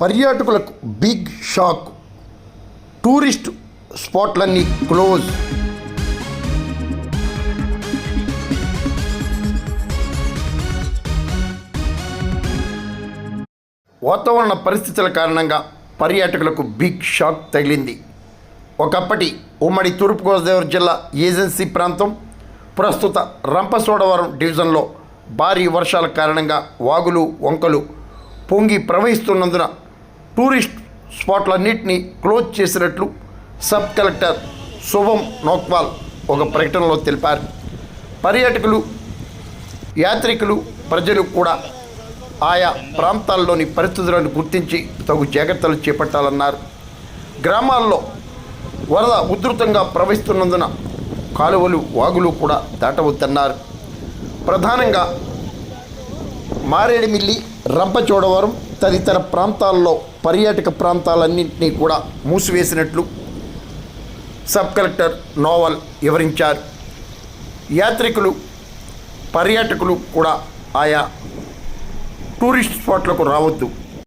పర్యాటకులకు big shock. Tourist స్పాట్లన్నీ close. వాతావరణ పరిస్థితుల కారణంగా పర్యాటకులకు బిగ్ షాక్ తగిలింది. ఒకప్పటి ఉమ్మడి తూర్పుగోదావరి జిల్లా ఏజెన్సీ ప్రాంతం ప్రస్తుత రంపచోడవరం డివిజన్లో భారీ వర్షాల కారణంగా వాగులు వంకలు పొంగి ప్రవహిస్తున్నందున టూరిస్ట్ స్పాట్లన్నింటినీ క్లోజ్ చేసినట్లు సబ్ కలెక్టర్ శుభం నోక్వాల్ ఒక ప్రకటనలో తెలిపారు. పర్యాటకులు, యాత్రికులు, ప్రజలు కూడా ఆయా ప్రాంతాల్లోని పరిస్థితులను గుర్తించి తగు జాగ్రత్తలు చేపట్టాలన్నారు. గ్రామాల్లో వరద ఉధృతంగా ప్రవహిస్తున్నందున కాలువలు, వాగులు కూడా దాటవద్దన్నారు. ప్రధానంగా మారేడుమిల్లి, రంపచోడవరం తదితర ప్రాంతాల్లో పర్యాటక ప్రాంతాలన్నింటినీ కూడా మూసివేసినట్లు సబ్ కలెక్టర్ నోవల్ వివరించారు. యాత్రికులు, పర్యాటకులు కూడా ఆయా టూరిస్ట్ స్పాట్లకు రావద్దు.